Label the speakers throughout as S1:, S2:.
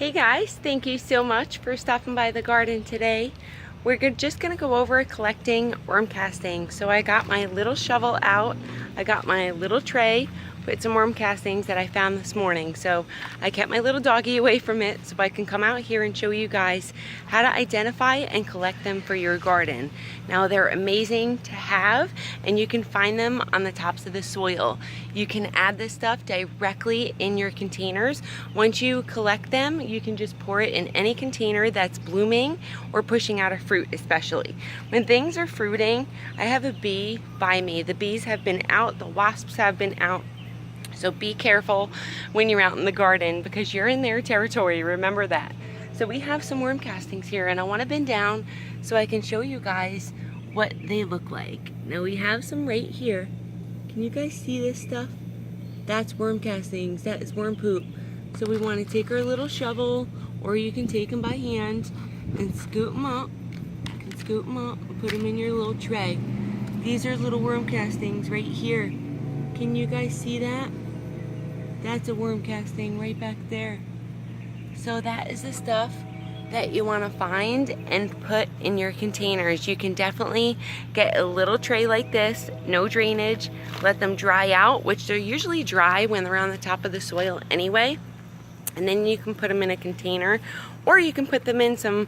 S1: Hey guys, thank you so much for stopping by the garden today. We're just gonna go over collecting worm castings. So I got my little shovel out, I got my little tray, put some worm castings that I found this morning. So I kept my little doggy away from it so I can come out here and show you guys how to identify and collect them for your garden. Now they're amazing to have, and you can find them on the tops of the soil. You can add this stuff directly in your containers. Once you collect them, you can just pour it in any container that's blooming or pushing out a fruit, especially. When things are fruiting, I have a bee by me. The bees have been out, the wasps have been out. So be careful when you're out in the garden because you're in their territory, remember that. So we have some worm castings here, and I want to bend down so I can show you guys what they look like. Now we have some right here. Can you guys see this stuff? That's worm castings, that is worm poop. So we want to take our little shovel, or you can take them by hand and scoop them up. You can scoop them up and put them in your little tray. These are little worm castings right here. Can you guys see that? That's a worm casting right back there. So that is the stuff that you want to find and put in your containers. You can definitely get a little tray like this, no drainage, let them dry out, which they're usually dry when they're on the top of the soil anyway. And then you can put them in a container, or you can put them in some,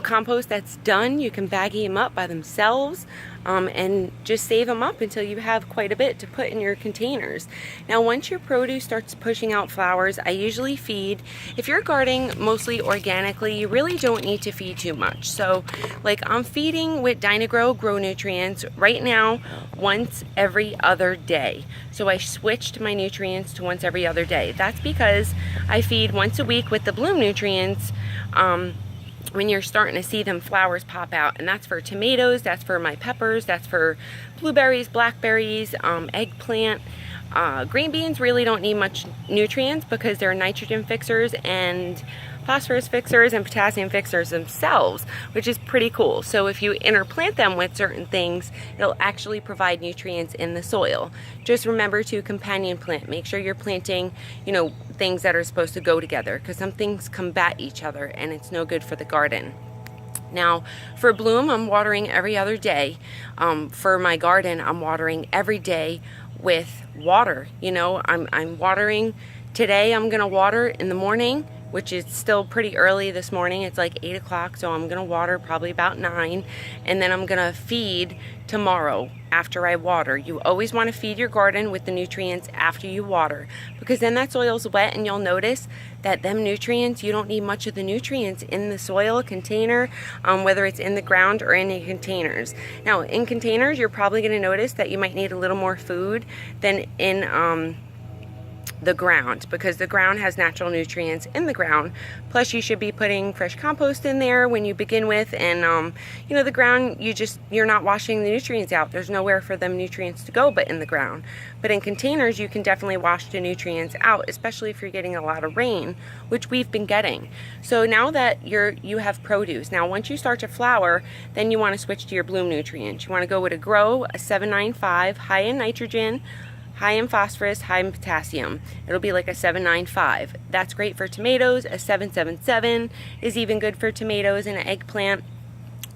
S1: compost that's done. You can baggie them up by themselves and just save them up until you have quite a bit to put in your containers. Now, once your produce starts pushing out flowers, I usually feed. If you're gardening mostly organically, you really don't need to feed too much. So, like I'm feeding with Dynagrow Grow Nutrients right now once every other day. So I switched my nutrients to once every other day. That's because I feed once a week with the Bloom Nutrients when you're starting to see them flowers pop out, and that's for tomatoes, that's for my peppers, that's for blueberries, blackberries, eggplant. Green beans really don't need much nutrients because they're nitrogen fixers and phosphorus fixers and potassium fixers themselves, which is pretty cool. So if you interplant them with certain things, it'll actually provide nutrients in the soil. Just remember to companion plant. Make sure you're planting, things that are supposed to go together, because some things combat each other and it's no good for the garden. Now, for Bloom, I'm watering every other day. For my garden, I'm watering every day with water. I'm watering today. I'm gonna water in the morning, which is still pretty early this morning. It's like 8 o'clock, so I'm gonna water probably about 9, and then I'm gonna feed tomorrow after I water. You always wanna feed your garden with the nutrients after you water, because then that soil's wet, and you'll notice that them nutrients, you don't need much of the nutrients in the soil container, whether it's in the ground or in the containers. Now, in containers, you're probably gonna notice that you might need a little more food than in the ground, because the ground has natural nutrients in the ground. Plus, you should be putting fresh compost in there when you begin with, and the ground, you're not washing the nutrients out. There's nowhere for them nutrients to go but in the ground. But in containers, you can definitely wash the nutrients out, especially if you're getting a lot of rain, which we've been getting. So now that you have produce, now once you start to flower, then you want to switch to your Bloom Nutrients. You want to go with a Grow, a 795, high in nitrogen, high in phosphorus, high in potassium. It'll be like a 795. That's great for tomatoes. A 777 is even good for tomatoes and eggplant.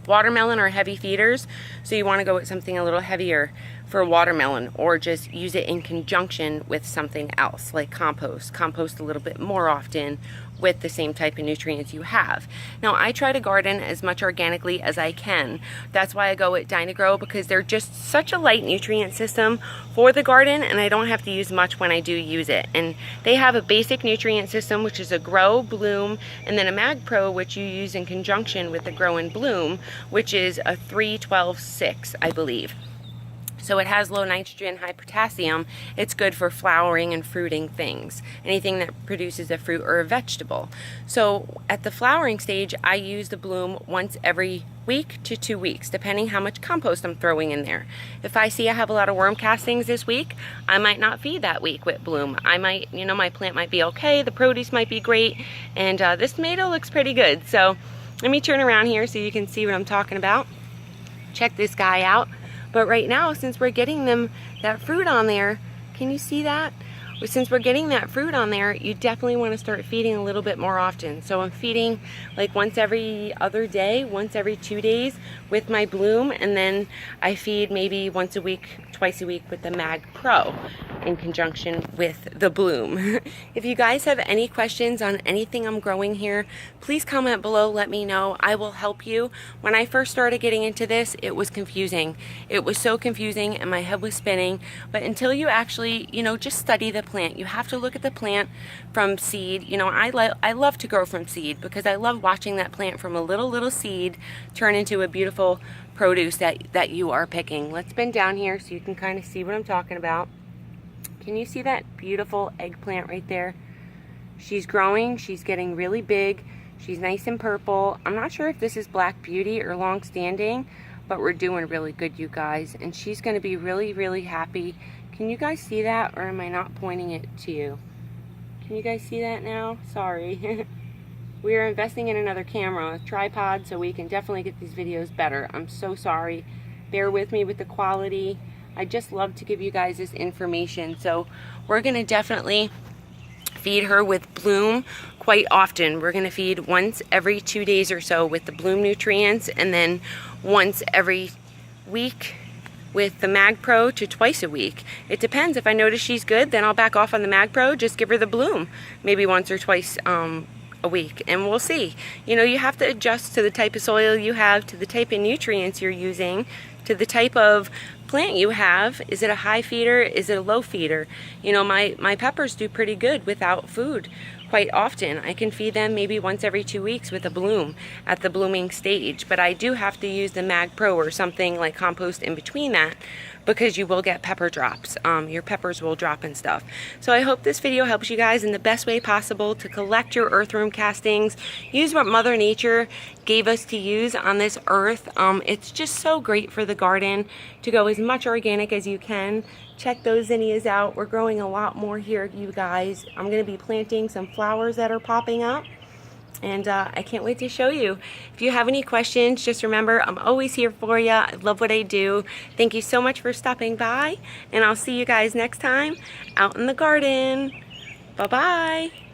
S1: Watermelon are heavy feeders, so you want to go with something a little heavier for watermelon, or just use it in conjunction with something else like compost. Compost a little bit more often with the same type of nutrients you have. Now, I try to garden as much organically as I can. That's why I go with Dynagrow, because they're just such a light nutrient system for the garden, and I don't have to use much when I do use it. And they have a basic nutrient system, which is a Grow, Bloom, and then a Mag Pro, which you use in conjunction with the Grow and Bloom, which is a 3-12-6, I believe. So it has low nitrogen, high potassium. It's good for flowering and fruiting things, anything that produces a fruit or a vegetable. So at the flowering stage, I use the Bloom once every week to 2 weeks, depending how much compost I'm throwing in there. If I see I have a lot of worm castings this week, I might not feed that week with Bloom. I might, my plant might be okay, the produce might be great, and this tomato looks pretty good. So let me turn around here so you can see what I'm talking about. Check this guy out. But right now, since we're getting them that fruit on there, can you see that? since we're getting that fruit on there, you definitely want to start feeding a little bit more often. So I'm feeding like once every other day, once every 2 days with my Bloom, and then I feed maybe once a week, twice a week with the Mag Pro in conjunction with the Bloom. If you guys have any questions on anything I'm growing here, please comment below, let me know. I will help you. When I first started getting into this, it was confusing. It was so confusing and my head was spinning. But until you actually, just study the plant. You have to look at the plant from seed. I love to grow from seed because I love watching that plant from a little seed turn into a beautiful produce that you are picking. Let's bend down here so you can kind of see what I'm talking about. Can you see that beautiful eggplant right there? She's growing, she's getting really big, she's nice and purple. I'm not sure if this is Black Beauty or Long Standing, but we're doing really good, you guys, and she's going to be really happy. Can you guys see that, or am I not pointing it to you? Can you guys see that now? Sorry. We are investing in another camera, a tripod, so we can definitely get these videos better. I'm so sorry. Bear with me with the quality. I just love to give you guys this information. So we're going to definitely feed her with Bloom quite often. We're going to feed once every 2 days or so with the Bloom nutrients, and then once every week with the Mag Pro to twice a week. It depends. If I notice she's good, then I'll back off on the Mag Pro, just give her the Bloom maybe once or twice a week, and we'll see. You have to adjust to the type of soil you have, to the type of nutrients you're using, to the type of plant you have. Is it a high feeder? Is it a low feeder? My peppers do pretty good without food quite often. I can feed them maybe once every 2 weeks with a Bloom at the blooming stage, but I do have to use the Mag Pro or something like compost in between that, because you will get pepper drops. Your peppers will drop and stuff. So I hope this video helps you guys in the best way possible to collect your earthworm castings. Use what Mother Nature gave us to use on this earth. It's just so great for the garden to go as much organic as you can. Check those zinnias out. We're growing a lot more here, you guys. I'm going to be planting some flowers that are popping up, and I can't wait to show you. If you have any questions, just remember, I'm always here for you. I love what I do. Thank you so much for stopping by, and I'll see you guys next time out in the garden. Bye-bye.